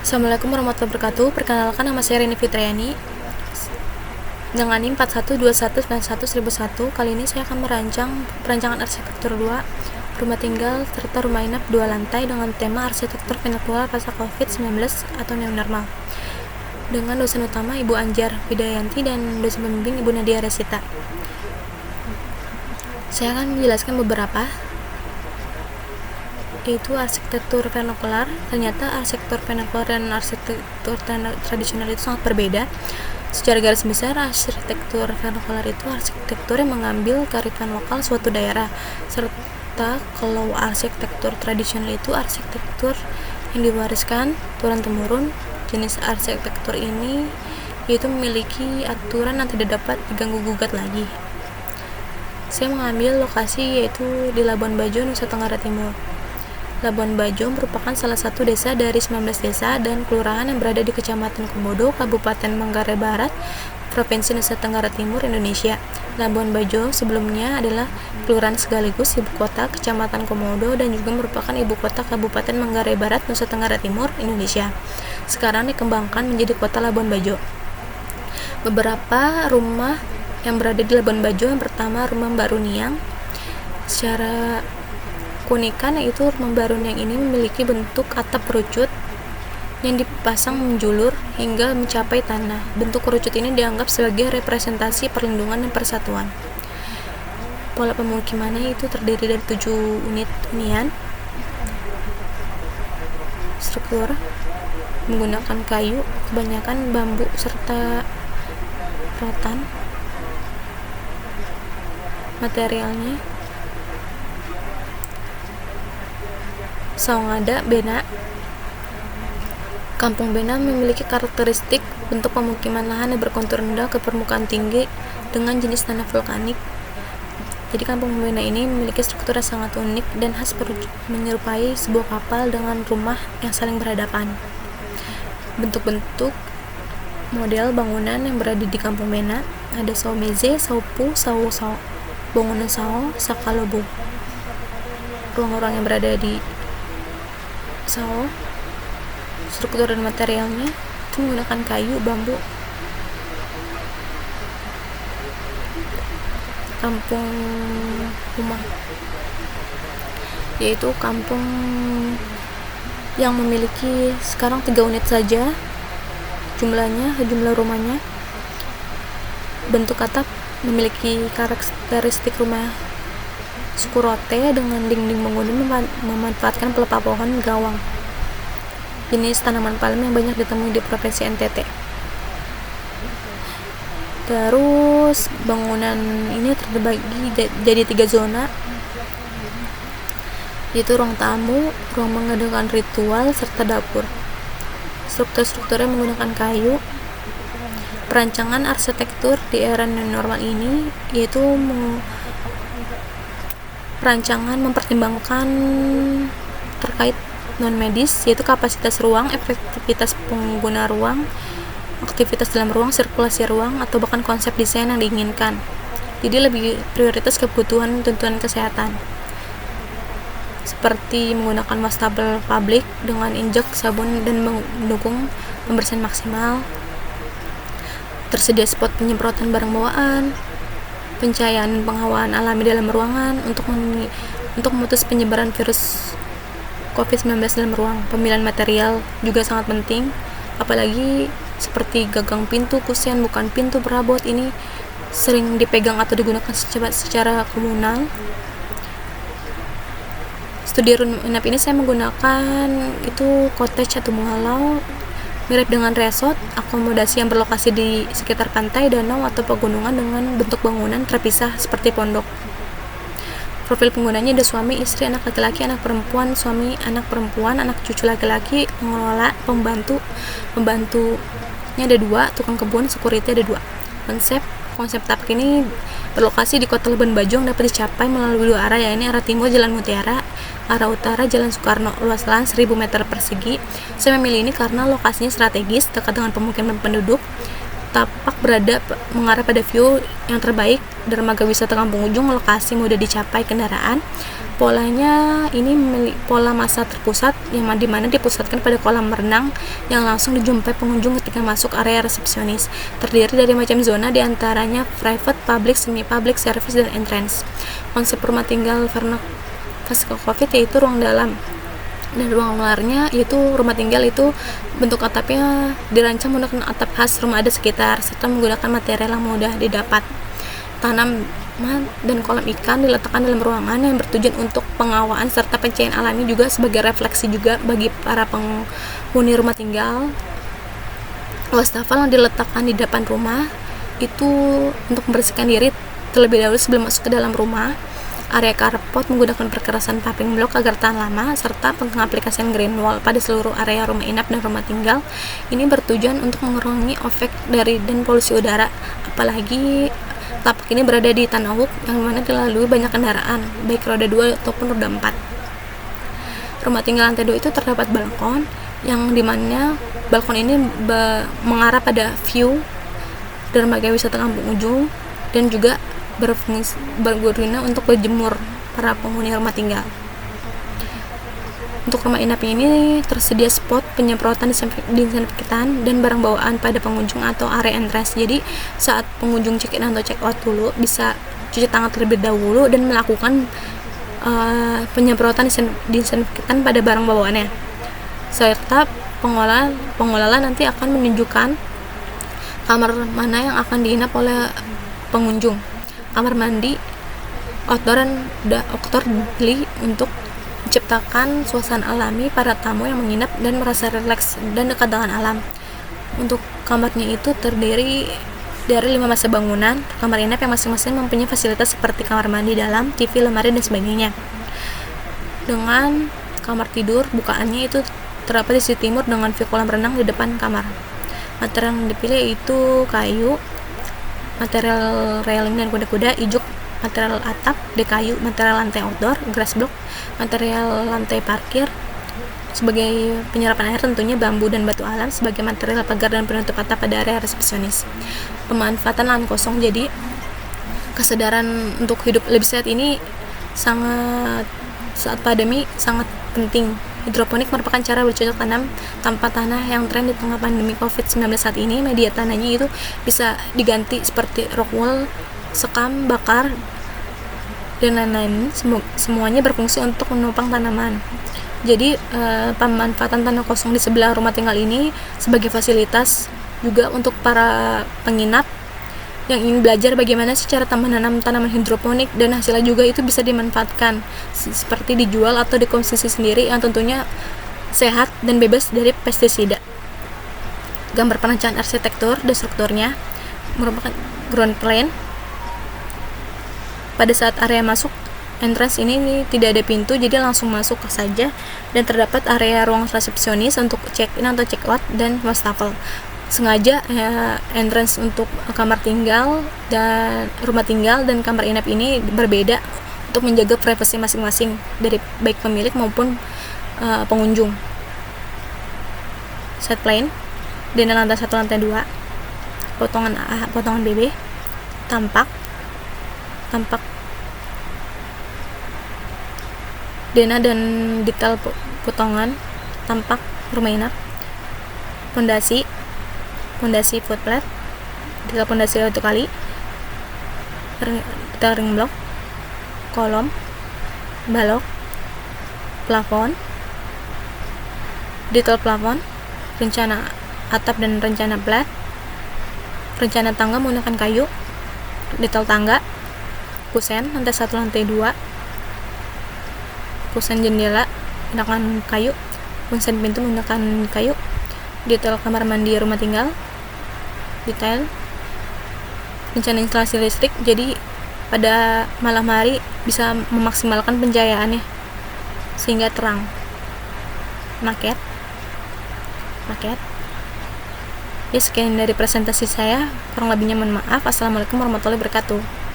Assalamualaikum warahmatullahi wabarakatuh. Perkenalkan, nama saya Rini Fitriani dengan NIM 4121911001. Kali ini saya akan merancang perancangan arsitektur 2 rumah tinggal serta rumah inap 2 lantai dengan tema arsitektur vernakular pasca COVID-19 atau new normal, dengan dosen utama Ibu Anjar Widayanti dan dosen pembimbing Ibu Nadia Resita. Saya akan menjelaskan beberapa, yaitu arsitektur vernakular. Ternyata arsitektur vernakular dan arsitektur tradisional itu sangat berbeda. Secara garis besar, arsitektur vernakular itu arsitektur yang mengambil kearifan lokal suatu daerah, serta kalau arsitektur tradisional itu arsitektur yang diwariskan turun-temurun. Jenis arsitektur ini yaitu memiliki aturan yang tidak dapat diganggu-gugat lagi. Saya mengambil lokasi yaitu di Labuan Bajo, Nusa Tenggara Timur. Labuan Bajo merupakan salah satu desa dari 19 desa dan kelurahan yang berada di Kecamatan Komodo, Kabupaten Manggarai Barat, Provinsi Nusa Tenggara Timur, Indonesia. Labuan Bajo sebelumnya adalah kelurahan sekaligus ibu kota Kecamatan Komodo dan juga merupakan ibu kota Kabupaten Manggarai Barat, Nusa Tenggara Timur, Indonesia. Sekarang dikembangkan menjadi kota Labuan Bajo. Beberapa rumah yang berada di Labuan Bajo, yang pertama rumah Mbak Runiang. Secara keunikan yaitu rumah Mbak Runiang ini memiliki bentuk atap kerucut yang dipasang menjulur hingga mencapai tanah. Bentuk kerucut ini dianggap sebagai representasi perlindungan dan persatuan. Pola pemukimannya itu terdiri dari 7 unit hunian. Struktur menggunakan kayu, kebanyakan bambu serta rotan. Materialnya Saungada Bena. Kampung Bena memiliki karakteristik bentuk pemukiman lahan yang berkontur rendah ke permukaan tinggi dengan jenis tanah vulkanik. Jadi Kampung Bena ini memiliki struktur yang sangat unik dan khas, menyerupai sebuah kapal dengan rumah yang saling berhadapan. Bentuk-bentuk model bangunan yang berada di Kampung Bena ada saumeze, saupu, sau, bangunan sao, sakalobo. Ruang-ruang yang berada di sao, struktur dan materialnya itu menggunakan kayu, bambu. Kampung rumah yaitu kampung yang memiliki sekarang 3 unit saja jumlah rumahnya. Bentuk atap memiliki karakteristik rumah suku rote dengan dinding bangunan memanfaatkan pelepah pohon gawang, jenis tanaman palem yang banyak ditemui di Provinsi NTT. Terus bangunan ini terbagi jadi 3 zona, yaitu ruang tamu, ruang mengadakan ritual, serta dapur. Strukturnya menggunakan kayu. Perancangan arsitektur di era new normal ini yaitu perancangan mempertimbangkan terkait non-medis, yaitu kapasitas ruang, efektivitas pengguna ruang, aktivitas dalam ruang, sirkulasi ruang, atau bahkan konsep desain yang diinginkan. Jadi lebih prioritas kebutuhan tuntutan kesehatan, seperti menggunakan wastafel publik dengan injek sabun dan mendukung pembersihan maksimal. Tersedia spot penyemprotan barang bawaan, pencahayaan penghawaan alami dalam ruangan untuk memutus penyebaran virus COVID-19 dalam ruang. Pemilihan material juga sangat penting, apalagi seperti gagang pintu, kusen, bukan pintu perabot, ini sering dipegang atau digunakan secara komunal. Studi rumah inap ini saya menggunakan itu cottage atau bungalow, mirip dengan resort, akomodasi yang berlokasi di sekitar pantai, danau, atau pegunungan dengan bentuk bangunan terpisah seperti pondok. Profil penggunanya ada suami, istri, anak laki-laki, anak perempuan, suami, anak perempuan, anak cucu laki-laki, pengelola, pembantunya ada 2, tukang kebun, security ada 2. Konsep tapak ini berlokasi di kota Labuan Bajo yang dapat dicapai melalui 2 arah, yaitu arah timur Jalan Mutiara, arah utara Jalan Soekarno. Luas lahan 1000 meter persegi. Saya memilih ini karena lokasinya strategis, dekat dengan pemukiman penduduk, tapak berada mengarah pada view yang terbaik. Dermaga wisata Kampung Ujung lokasi mudah dicapai kendaraan. Polanya ini pola masa terpusat yang dimana dipusatkan pada kolam renang yang langsung dijumpai pengunjung ketika masuk area resepsionis. Terdiri dari macam zona diantaranya private, public, semi-public, service, dan entrance. Konsep rumah tinggal Verna pasca COVID yaitu ruang dalam dan ruang luarnya, yaitu rumah tinggal itu bentuk atapnya dirancang menggunakan atap khas rumah adat sekitar serta menggunakan material yang mudah didapat. Tanaman dan kolam ikan diletakkan dalam ruangan yang bertujuan untuk pengawaan serta pencahayaan alami juga sebagai refleksi juga bagi para penghuni rumah tinggal. Wastafel yang diletakkan di depan rumah itu untuk membersihkan diri terlebih dahulu sebelum masuk ke dalam rumah. Area carport menggunakan perkerasan paving block agar tahan lama, serta pengaplikasian green wall pada seluruh area rumah inap dan rumah tinggal. Ini bertujuan untuk mengurangi efek dari dan polusi udara, apalagi tapak ini berada di tanah huk yang mana dilalui banyak kendaraan, baik roda 2 ataupun roda 4. Rumah tinggal lantai 2 itu terdapat balkon, yang dimana balkon ini mengarah pada view dermaga wisata Kampung Ujung dan juga berguna untuk berjemur para penghuni rumah tinggal. Untuk rumah inap ini tersedia spot penyemprotan disinfektan dan barang bawaan pada pengunjung atau area entrance. Jadi saat pengunjung check in atau check out dulu bisa cuci tangan terlebih dahulu dan melakukan penyemprotan disinfektan pada barang bawaannya. Serta pengelola nanti akan menunjukkan kamar mana yang akan diinap oleh pengunjung. Kamar mandi outdoor untuk menciptakan suasana alami para tamu yang menginap dan merasa rileks dan dekat dengan alam. Untuk kamarnya itu terdiri dari 5 masa bangunan kamar inap yang masing-masing mempunyai fasilitas seperti kamar mandi dalam, TV, lemari, dan sebagainya. Dengan kamar tidur bukaannya itu terdapat di sisi timur dengan view kolam renang di depan kamar. Material yang dipilih itu kayu, material railing dan kuda-kuda, ijuk, material atap, kayu, material lantai outdoor, grass block, material lantai parkir, sebagai penyerapan air tentunya bambu dan batu alam sebagai material pagar dan penutup atap pada area resepsionis. Pemanfaatan lahan kosong, jadi kesadaran untuk hidup lebih sehat ini saat pandemi sangat penting. Hidroponik merupakan cara bercocok tanam tanpa tanah yang tren di tengah pandemi COVID-19 saat ini. Media tanahnya itu bisa diganti seperti rock wool, sekam, bakar, dan lain-lain. Semuanya berfungsi untuk menopang tanaman. Jadi pemanfaatan tanah kosong di sebelah rumah tinggal ini sebagai fasilitas juga untuk para penginap yang ingin belajar bagaimana sih cara menanam tanaman hidroponik, dan hasilnya juga itu bisa dimanfaatkan seperti dijual atau dikonsumsi sendiri yang tentunya sehat dan bebas dari pestisida. Gambar perencanaan arsitektur dan strukturnya merupakan ground plan. Pada saat area masuk entrance ini tidak ada pintu, jadi langsung masuk saja, dan terdapat area ruang resepsionis untuk check in atau check out dan wastafel. Sengaja entrance untuk kamar tinggal dan rumah tinggal dan kamar inap ini berbeda untuk menjaga privasi masing-masing dari baik pemilik maupun pengunjung. Set plan dengan lantai 1, lantai 2, potongan A, potongan BB, tampak dena dan detail potongan tampak rumah inap, pondasi footplate, detail pondasi 1 kali, detail ring block, kolom, balok, plafon, detail plafon, rencana atap dan rencana plat, rencana tangga menggunakan kayu, detail tangga, kusen lantai 1, lantai 2, kusen jendela menggunakan kayu, kusen pintu menggunakan kayu, detail kamar mandi rumah tinggal, detail rencana instalasi listrik, jadi pada malam hari bisa memaksimalkan pencahayaannya sehingga terang. Maket ya, sekian dari presentasi saya, kurang lebihnya mohon maaf. Assalamualaikum warahmatullahi wabarakatuh.